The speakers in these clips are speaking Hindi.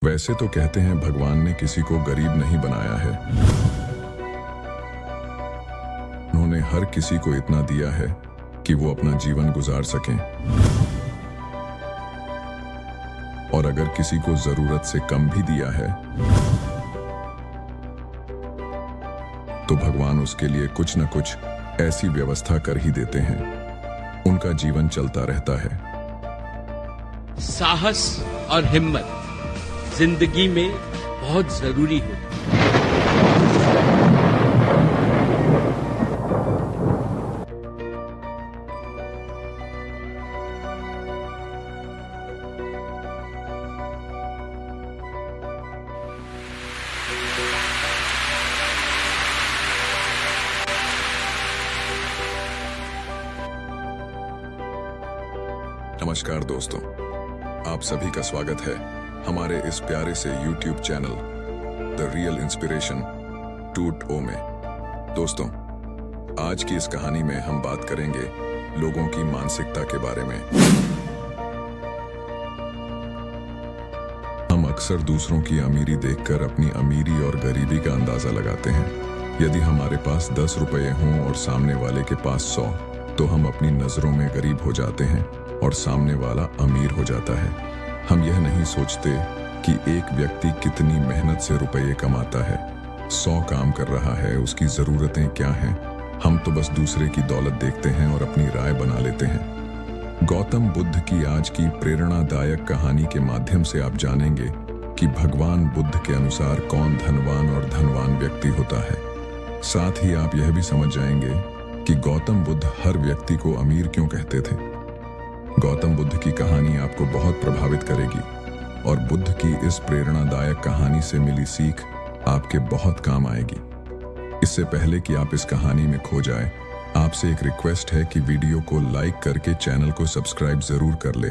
वैसे तो कहते हैं भगवान ने किसी को गरीब नहीं बनाया है, उन्होंने हर किसी को इतना दिया है कि वो अपना जीवन गुजार सकें। और अगर किसी को जरूरत से कम भी दिया है तो भगवान उसके लिए कुछ न कुछ ऐसी व्यवस्था कर ही देते हैं, उनका जीवन चलता रहता है। साहस और हिम्मत जिंदगी में बहुत जरूरी होती है। नमस्कार दोस्तों, आप सभी का स्वागत है हमारे इस प्यारे से YouTube channel the real inspiration 2.0 में। दोस्तों, आज की इस कहानी में हम बात करेंगे लोगों की मानसिकता के बारे में। हम अक्सर दूसरों की अमीरी देखकर अपनी अमीरी और गरीबी का अंदाजा लगाते हैं। यदि हमारे पास 10 रुपए हों और सामने वाले के पास 100, तो हम अपनी नजरों में गरीब हो जाते हैं और सामने वाला अमीर हो जाता है। हम यह नहीं सोचते कि एक व्यक्ति कितनी मेहनत से रुपये कमाता है, 100 काम कर रहा है, उसकी जरूरतें क्या हैं। हम तो बस दूसरे की दौलत देखते हैं और अपनी राय बना लेते हैं। गौतम बुद्ध की आज की प्रेरणादायक कहानी के माध्यम से आप जानेंगे कि भगवान बुद्ध के अनुसार कौन धनवान और धनवान व्यक्ति होता है। साथ ही आप यह भी समझ जाएंगे कि गौतम बुद्ध हर व्यक्ति को अमीर क्यों कहते थे। गौतम बुद्ध की कहानी आपको बहुत प्रभावित करेगी और बुद्ध की इस प्रेरणादायक कहानी से मिली सीख आपके बहुत काम आएगी। इससे पहले कि आप इस कहानी में खो जाए, आपसे एक रिक्वेस्ट है कि वीडियो को लाइक करके चैनल को सब्सक्राइब जरूर कर ले,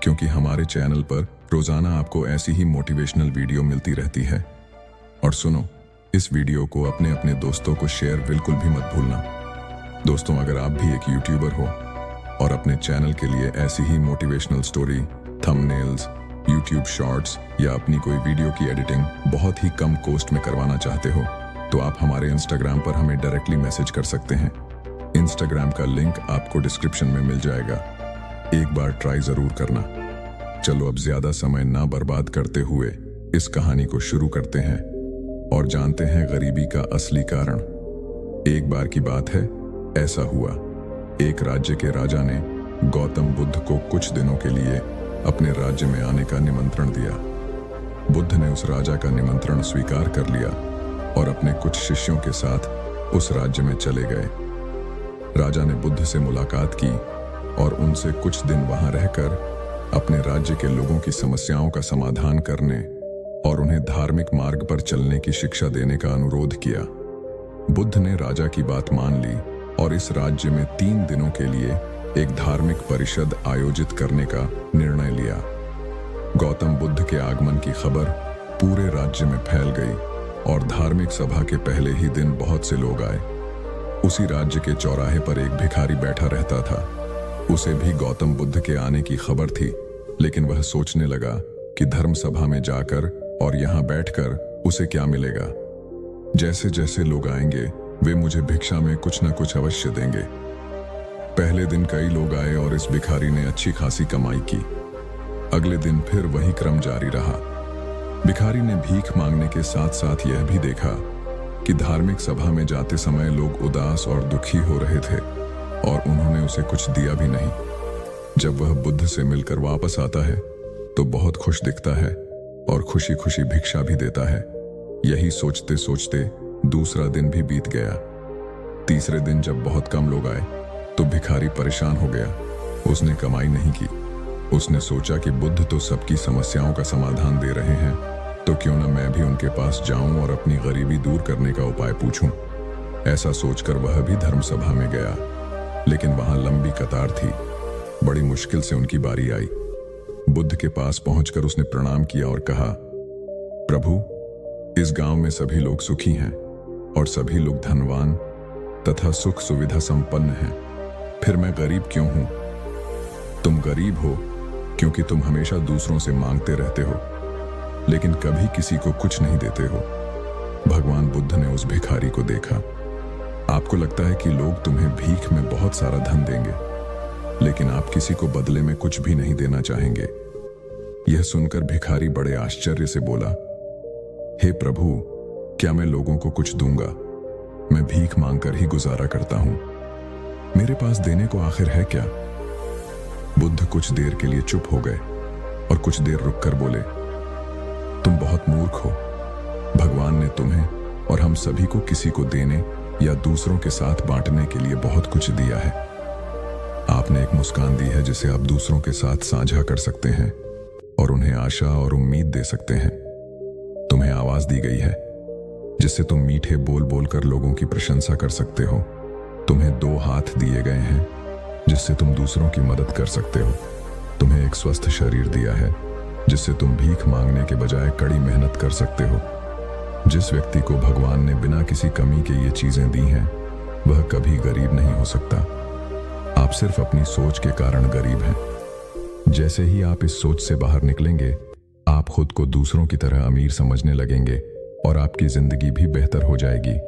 क्योंकि हमारे चैनल पर रोजाना आपको ऐसी ही मोटिवेशनल वीडियो मिलती रहती है। और सुनो, इस वीडियो को अपने अपने दोस्तों को शेयर बिल्कुल भी मत भूलना। दोस्तों, अगर आप भी एक यूट्यूबर हो और अपने चैनल के लिए ऐसी ही motivational story, thumbnails, YouTube shorts या अपनी कोई वीडियो की एडिटिंग बहुत ही कम कॉस्ट में करवाना चाहते हो, तो आप हमारे इंस्टाग्राम पर हमें डायरेक्टली मैसेज कर सकते हैं। इंस्टाग्राम का लिंक आपको डिस्क्रिप्शन में मिल जाएगा। एक बार ट्राई जरूर करना। चलो अब ज्यादा समय ना बर्बाद करते हुए इस कहानी को शुरू करते हैं और जानते हैं गरीबी का असली कारण। एक बार की बात है, ऐसा हुआ, एक राज्य के राजा ने गौतम बुद्ध को कुछ दिनों के लिए अपने राज्य में आने का निमंत्रण दिया। बुद्ध ने उस राजा का निमंत्रण स्वीकार कर लिया और अपने कुछ शिष्यों के साथ उस राज्य में चले गए। राजा ने बुद्ध से मुलाकात की और उनसे कुछ दिन वहां रहकर अपने राज्य के लोगों की समस्याओं का समाधान करने और उन्हें धार्मिक मार्ग पर चलने की शिक्षा देने का अनुरोध किया। बुद्ध ने राजा की बात मान ली और इस राज्य में 3 दिनों के लिए एक धार्मिक परिषद आयोजित करने का निर्णय लिया। गौतम बुद्ध के आगमन की खबर पूरे राज्य में फैल गई और धार्मिक सभा के पहले ही दिन बहुत से लोग आए। उसी राज्य के चौराहे पर एक भिखारी बैठा रहता था। उसे भी गौतम बुद्ध के आने की खबर थी, लेकिन वह सोचने लगा कि धर्म सभा में जाकर और यहाँ बैठकर उसे क्या मिलेगा। जैसे जैसे लोग आएंगे वे मुझे भिक्षा में कुछ न कुछ अवश्य देंगे। पहले दिन कई लोग आए और इस भिखारी ने अच्छी खासी कमाई की। अगले दिन फिर वही क्रम जारी रहा। भिखारी ने भीख मांगने के साथ साथ यह भी देखा कि धार्मिक सभा में जाते समय लोग उदास और दुखी हो रहे थे और उन्होंने उसे कुछ दिया भी नहीं। जब वह बुद्ध से मिलकर वापस आता है तो बहुत खुश दिखता है और खुशी खुशी भिक्षा भी देता है। यही सोचते सोचते दूसरा दिन भी बीत गया। तीसरे दिन जब बहुत कम लोग आए तो भिखारी परेशान हो गया। उसने कमाई नहीं की। उसने सोचा कि बुद्ध तो सबकी समस्याओं का समाधान दे रहे हैं, तो क्यों न मैं भी उनके पास जाऊं और अपनी गरीबी दूर करने का उपाय पूछूं। ऐसा सोचकर वह भी धर्म सभा में गया, लेकिन वहां लंबी कतार थी। बड़ी मुश्किल से उनकी बारी आई। बुद्ध के पास पहुंचकर उसने प्रणाम किया और कहा, प्रभु, इस गांव में सभी लोग सुखी हैं और सभी लोग धनवान तथा सुख सुविधा संपन्न हैं, फिर मैं गरीब क्यों हूं? तुम गरीब हो क्योंकि तुम हमेशा दूसरों से मांगते रहते हो। लेकिन कभी किसी को कुछ नहीं देते हो। भगवान बुद्ध ने उस भिखारी को देखा। आपको लगता है कि लोग तुम्हें भीख में बहुत सारा धन देंगे, लेकिन आप किसी को बदले में कुछ भी नहीं देना चाहेंगे। यह सुनकर भिखारी बड़े आश्चर्य से बोला, हे प्रभु, क्या मैं लोगों को कुछ दूंगा? मैं भीख मांगकर ही गुजारा करता हूं। मेरे पास देने को आखिर है क्या? बुद्ध कुछ देर के लिए चुप हो गए और कुछ देर रुककर बोले, तुम बहुत मूर्ख हो। भगवान ने तुम्हें और हम सभी को किसी को देने या दूसरों के साथ बांटने के लिए बहुत कुछ दिया है। आपने एक मुस्कान दी है जिसे आप दूसरों के साथ साझा कर सकते हैं और उन्हें आशा और उम्मीद दे सकते हैं। तुम्हें आवाज दी गई है जिससे तुम मीठे बोल बोलकर लोगों की प्रशंसा कर सकते हो। तुम्हें 2 हाथ दिए गए हैं जिससे तुम दूसरों की मदद कर सकते हो। तुम्हें एक स्वस्थ शरीर दिया है जिससे तुम भीख मांगने के बजाय कड़ी मेहनत कर सकते हो। जिस व्यक्ति को भगवान ने बिना किसी कमी के ये चीजें दी हैं, वह कभी गरीब नहीं हो सकता। आप सिर्फ अपनी सोच के कारण गरीब हैं। जैसे ही आप इस सोच से बाहर निकलेंगे, आप खुद को दूसरों की तरह अमीर समझने लगेंगे और आपकी जिंदगी भी बेहतर हो जाएगी।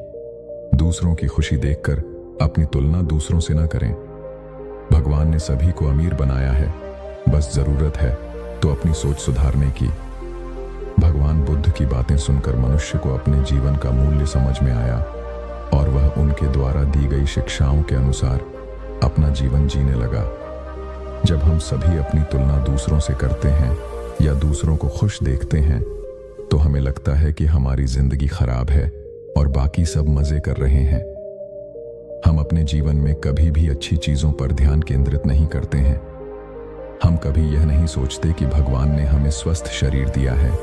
दूसरों की खुशी देखकर अपनी तुलना दूसरों से ना करें। भगवान ने सभी को अमीर बनाया है, बस जरूरत है तो अपनी सोच सुधारने की। भगवान बुद्ध की बातें सुनकर मनुष्य को अपने जीवन का मूल्य समझ में आया और वह उनके द्वारा दी गई शिक्षाओं के अनुसार अपना जीवन जीने लगा। जब हम सभी अपनी तुलना दूसरों से करते हैं या दूसरों को खुश देखते हैं, तो हमें लगता है कि हमारी जिंदगी खराब है और बाकी सब मजे कर रहे हैं। हम अपने जीवन में कभी भी अच्छी चीजों पर ध्यान केंद्रित नहीं करते हैं। हम कभी यह नहीं सोचते कि भगवान ने हमें स्वस्थ शरीर दिया है,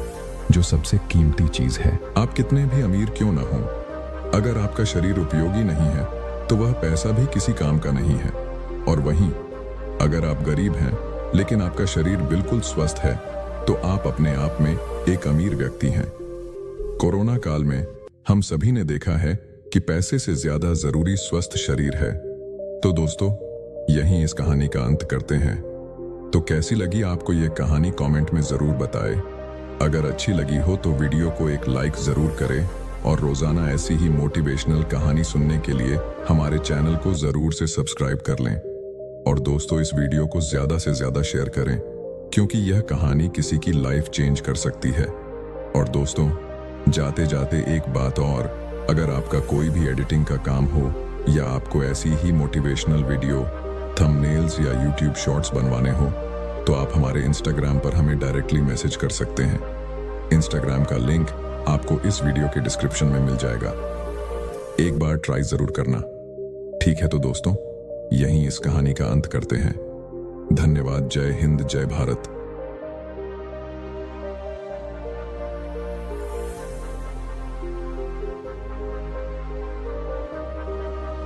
जो सबसे कीमती चीज है। आप कितने भी अमीर क्यों ना हो, अगर आपका शरीर उपयोगी नहीं है तो वह पैसा भी किसी काम का नहीं है। और वहीं अगर आप गरीब हैं लेकिन आपका शरीर बिल्कुल स्वस्थ है, तो आप अपने आप में एक अमीर व्यक्ति हैं। कोरोना काल में हम सभी ने देखा है कि पैसे से ज्यादा जरूरी स्वस्थ शरीर है। तो दोस्तों, यहीं इस कहानी का अंत करते हैं। तो कैसी लगी आपको ये कहानी कमेंट में जरूर बताएं। अगर अच्छी लगी हो तो वीडियो को एक लाइक जरूर करें और रोजाना ऐसी ही मोटिवेशनल कहानी सुनने के लिए हमारे चैनल को जरूर से सब्सक्राइब कर लें। और दोस्तों, इस वीडियो को ज्यादा से ज्यादा शेयर करें, क्योंकि यह कहानी किसी की लाइफ चेंज कर सकती है। और दोस्तों, जाते जाते एक बात और, अगर आपका कोई भी एडिटिंग का काम हो या आपको ऐसी ही मोटिवेशनल वीडियो, थंबनेल्स या यूट्यूब शॉर्ट्स बनवाने हो, तो आप हमारे इंस्टाग्राम पर हमें डायरेक्टली मैसेज कर सकते हैं। इंस्टाग्राम का लिंक आपको इस वीडियो के डिस्क्रिप्शन में मिल जाएगा। एक बार ट्राई जरूर करना। ठीक है तो दोस्तों, यहीं इस कहानी का अंत करते हैं। धन्यवाद। जय हिंद, जय भारत।